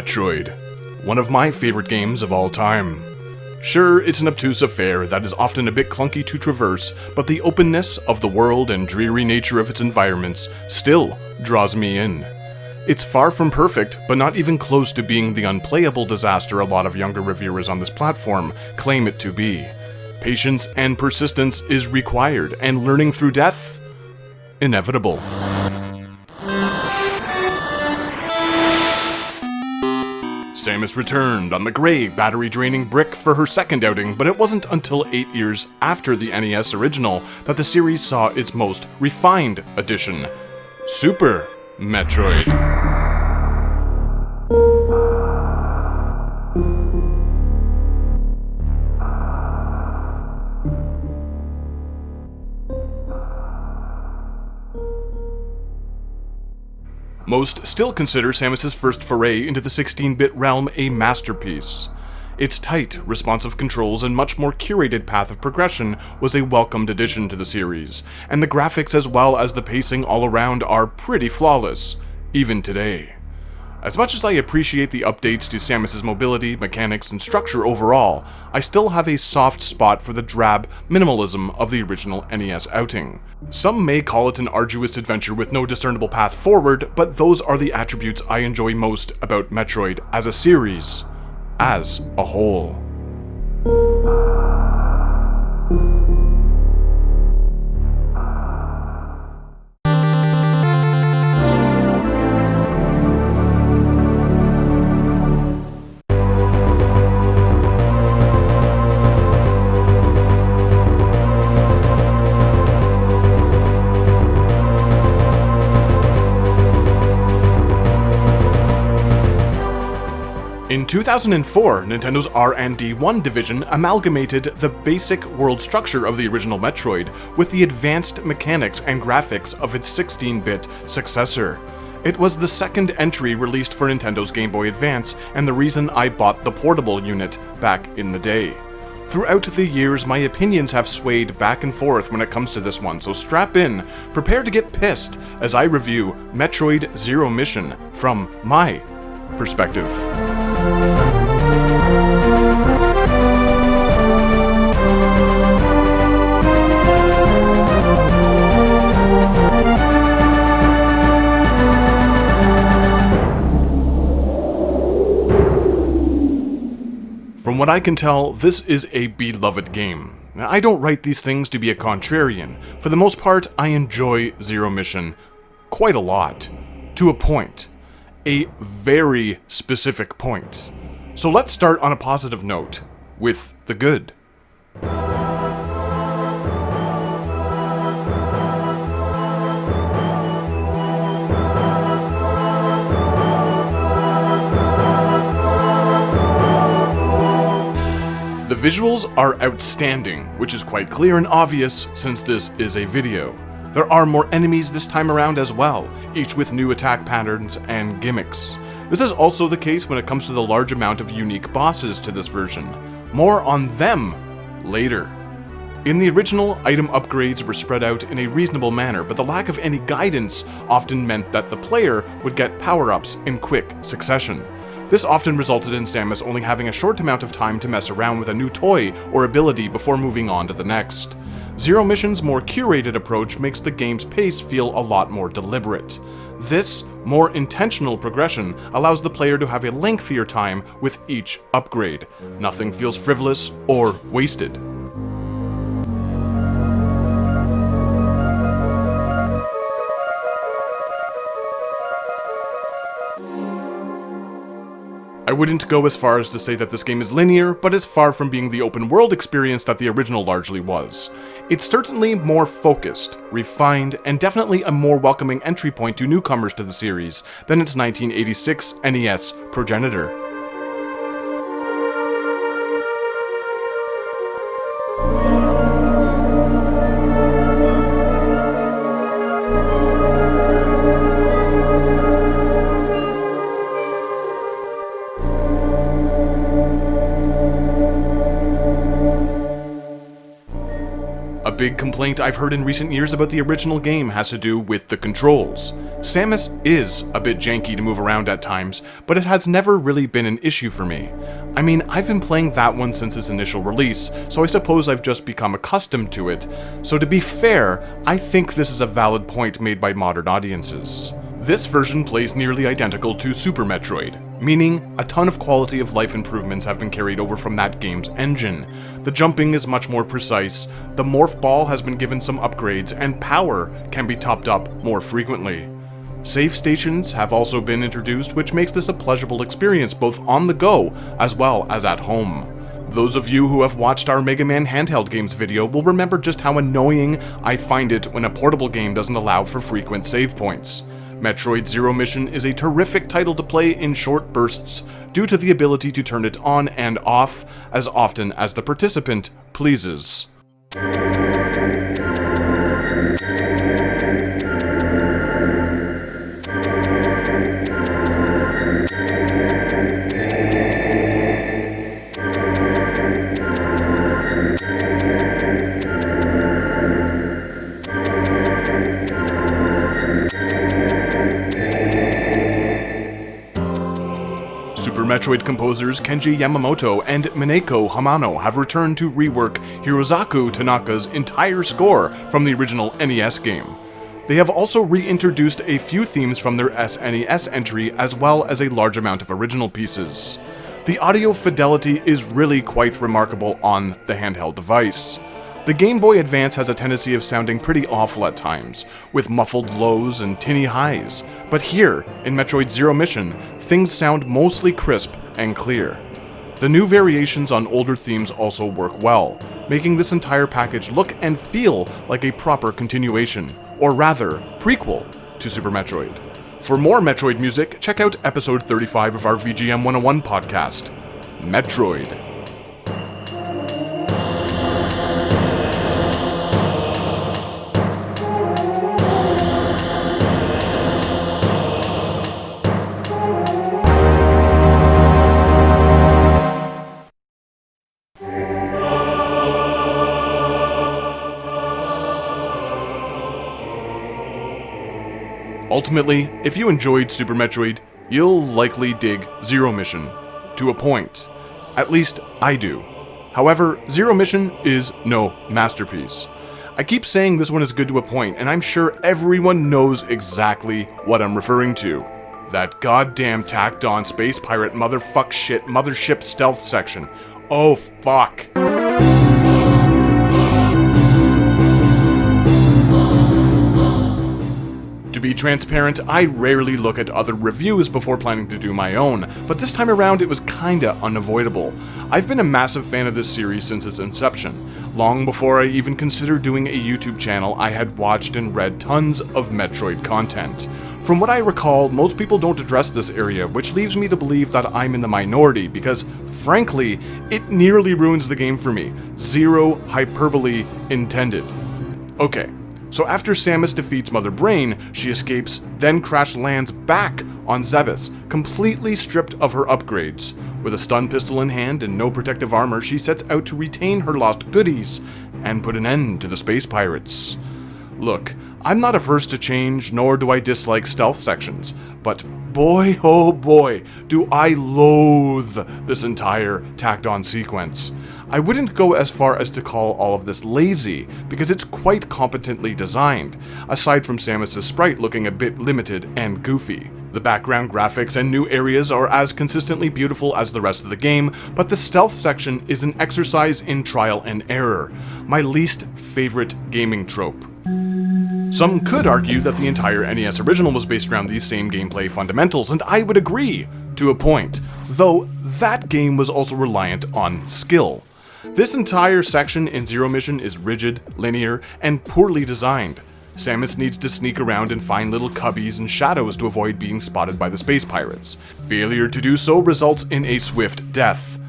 Metroid, one of my favorite games of all time. Sure, it's an obtuse affair that is often a bit clunky to traverse, but the openness of the world and dreary nature of its environments still draws me in. It's far from perfect, but not even close to being the unplayable disaster a lot of younger reviewers on this platform claim it to be. Patience and persistence is required, and learning through death, inevitable. Samus returned on the grey, battery-draining brick for her second outing, but it wasn't until 8 years after the NES original that the series saw its most refined edition, Super Metroid. Most still consider Samus's first foray into the 16-bit realm a masterpiece. Its tight, responsive controls and much more curated path of progression was a welcomed addition to the series, and the graphics as well as the pacing all around are pretty flawless, even today. As much as I appreciate the updates to Samus's mobility, mechanics, and structure overall, I still have a soft spot for the drab minimalism of the original NES outing. Some may call it an arduous adventure with no discernible path forward, but those are the attributes I enjoy most about Metroid as a series, as a whole. In 2004, Nintendo's R&D1 division amalgamated the basic world structure of the original Metroid with the advanced mechanics and graphics of its 16-bit successor. It was the second entry released for Nintendo's Game Boy Advance, and the reason I bought the portable unit back in the day. Throughout the years, my opinions have swayed back and forth when it comes to this one, so strap in, prepare to get pissed as I review Metroid Zero Mission from my perspective. From what I can tell, this is a beloved game. Now, I don't write these things to be a contrarian. For the most part, I enjoy Zero Mission quite a lot. To a point. A very specific point. So let's start on a positive note, with the good. The visuals are outstanding, which is quite clear and obvious since this is a video. There are more enemies this time around as well, each with new attack patterns and gimmicks. This is also the case when it comes to the large amount of unique bosses to this version. More on them later. In the original, item upgrades were spread out in a reasonable manner, but the lack of any guidance often meant that the player would get power-ups in quick succession. This often resulted in Samus only having a short amount of time to mess around with a new toy or ability before moving on to the next. Zero Mission's more curated approach makes the game's pace feel a lot more deliberate. This more intentional progression allows the player to have a lengthier time with each upgrade. Nothing feels frivolous or wasted. I wouldn't go as far as to say that this game is linear, but is far from being the open world experience that the original largely was. It's certainly more focused, refined, and definitely a more welcoming entry point to newcomers to the series than its 1986 NES progenitor. A big complaint I've heard in recent years about the original game has to do with the controls. Samus is a bit janky to move around at times, but it has never really been an issue for me. I mean, I've been playing that one since its initial release, so I suppose I've just become accustomed to it. So to be fair, I think this is a valid point made by modern audiences. This version plays nearly identical to Super Metroid, meaning a ton of quality of life improvements have been carried over from that game's engine. The jumping is much more precise, the morph ball has been given some upgrades, and power can be topped up more frequently. Save stations have also been introduced, which makes this a pleasurable experience both on the go as well as at home. Those of you who have watched our Mega Man handheld games video will remember just how annoying I find it when a portable game doesn't allow for frequent save points. Metroid Zero Mission is a terrific title to play in short bursts due to the ability to turn it on and off as often as the participant pleases. Super Metroid composers Kenji Yamamoto and Mineko Hamano have returned to rework Hirozaku Tanaka's entire score from the original NES game. They have also reintroduced a few themes from their SNES entry as well as a large amount of original pieces. The audio fidelity is really quite remarkable on the handheld device. The Game Boy Advance has a tendency of sounding pretty awful at times, with muffled lows and tinny highs, but here, in Metroid Zero Mission, things sound mostly crisp and clear. The new variations on older themes also work well, making this entire package look and feel like a proper continuation, or rather, prequel, to Super Metroid. For more Metroid music, check out episode 35 of our VGM 101 podcast, Metroid. Ultimately, if you enjoyed Super Metroid, you'll likely dig Zero Mission, to a point. At least, I do. However, Zero Mission is no masterpiece. I keep saying this one is good to a point, and I'm sure everyone knows exactly what I'm referring to. That goddamn tacked-on space pirate motherfuck shit mothership stealth section. Oh fuck. To be transparent, I rarely look at other reviews before planning to do my own, but this time around it was kinda unavoidable. I've been a massive fan of this series since its inception. Long before I even considered doing a YouTube channel, I had watched and read tons of Metroid content. From what I recall, most people don't address this area, which leaves me to believe that I'm in the minority because, frankly, it nearly ruins the game for me. Zero hyperbole intended. Okay. So after Samus defeats Mother Brain, she escapes, then crash lands back on Zebes, completely stripped of her upgrades. With a stun pistol in hand and no protective armor, she sets out to retain her lost goodies and put an end to the space pirates. Look, I'm not averse to change, nor do I dislike stealth sections, but boy oh boy, do I loathe this entire tacked-on sequence. I wouldn't go as far as to call all of this lazy, because it's quite competently designed, aside from Samus' sprite looking a bit limited and goofy. The background graphics and new areas are as consistently beautiful as the rest of the game, but the stealth section is an exercise in trial and error, my least favorite gaming trope. Some could argue that the entire NES original was based around these same gameplay fundamentals, and I would agree, to a point, though that game was also reliant on skill. This entire section in Zero Mission is rigid, linear, and poorly designed. Samus needs to sneak around and find little cubbies and shadows to avoid being spotted by the space pirates. Failure to do so results in a swift death.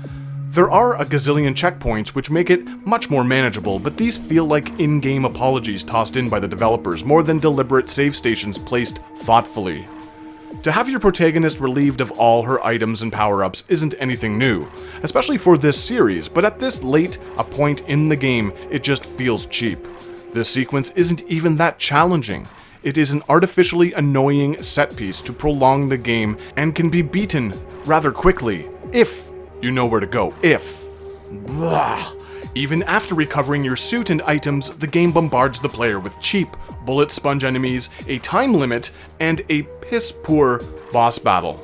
There are a gazillion checkpoints which make it much more manageable, but these feel like in-game apologies tossed in by the developers more than deliberate save stations placed thoughtfully. To have your protagonist relieved of all her items and power-ups isn't anything new, especially for this series, but at this late a point in the game, it just feels cheap. This sequence isn't even that challenging. It is an artificially annoying set piece to prolong the game and can be beaten rather quickly, if you know where to go, if. Blah. Even after recovering your suit and items, the game bombards the player with cheap, bullet sponge enemies, a time limit, and a piss-poor boss battle.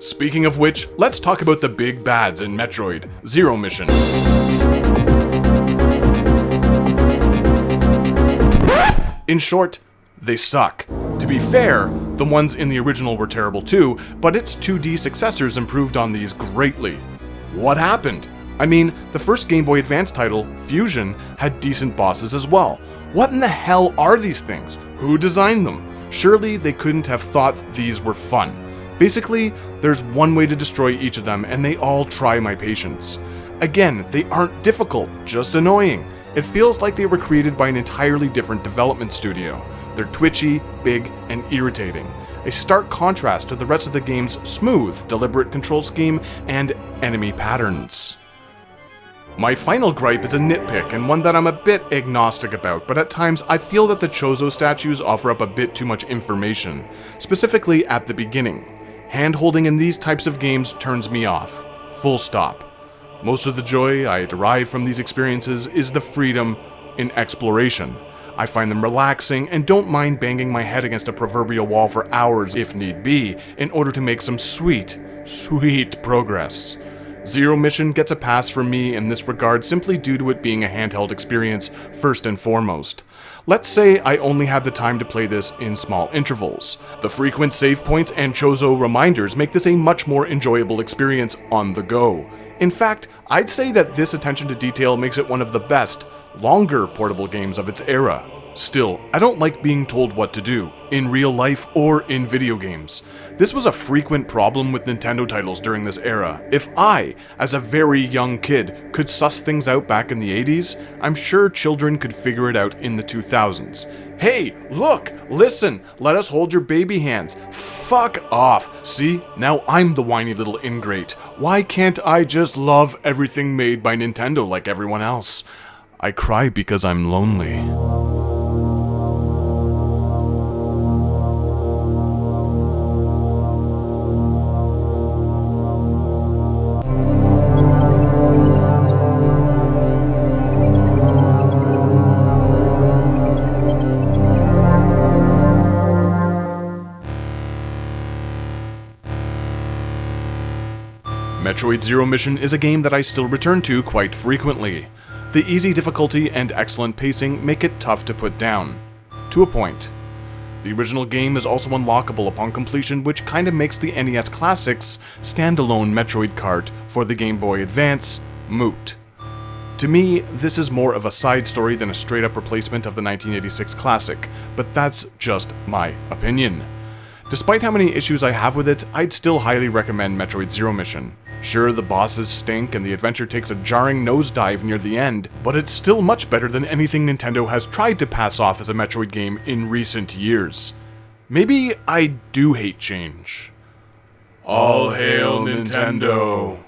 Speaking of which, let's talk about the big bads in Metroid, Zero Mission. In short, they suck. To be fair, the ones in the original were terrible too, but its 2D successors improved on these greatly. What happened? I mean, the first Game Boy Advance title, Fusion, had decent bosses as well. What in the hell are these things? Who designed them? Surely they couldn't have thought these were fun. Basically, there's one way to destroy each of them, and they all try my patience. Again, they aren't difficult, just annoying. It feels like they were created by an entirely different development studio. They're twitchy, big, and irritating. A stark contrast to the rest of the game's smooth, deliberate control scheme and enemy patterns. My final gripe is a nitpick, and one that I'm a bit agnostic about, but at times I feel that the Chozo statues offer up a bit too much information, specifically at the beginning. Hand-holding in these types of games turns me off. Full stop. Most of the joy I derive from these experiences is the freedom in exploration. I find them relaxing and don't mind banging my head against a proverbial wall for hours if need be, in order to make some sweet progress. Zero Mission gets a pass from me in this regard simply due to it being a handheld experience first and foremost. Let's say I only had the time to play this in small intervals. The frequent save points and Chozo reminders make this a much more enjoyable experience on the go. In fact, I'd say that this attention to detail makes it one of the best, longer portable games of its era. Still, I don't like being told what to do, in real life or in video games. This was a frequent problem with Nintendo titles during this era. If I, as a very young kid, could suss things out back in the 80s, I'm sure children could figure it out in the 2000s. Hey, look, listen, let us hold your baby hands. Fuck off. See, now I'm the whiny little ingrate. Why can't I just love everything made by Nintendo like everyone else? I cry because I'm lonely. Metroid Zero Mission is a game that I still return to quite frequently. The easy difficulty and excellent pacing make it tough to put down. To a point. The original game is also unlockable upon completion, which kinda makes the NES Classics standalone Metroid cart for the Game Boy Advance moot. To me, this is more of a side story than a straight-up replacement of the 1986 classic, but that's just my opinion. Despite how many issues I have with it, I'd still highly recommend Metroid Zero Mission. Sure, the bosses stink and the adventure takes a jarring nosedive near the end, but it's still much better than anything Nintendo has tried to pass off as a Metroid game in recent years. Maybe I do hate change. All hail Nintendo!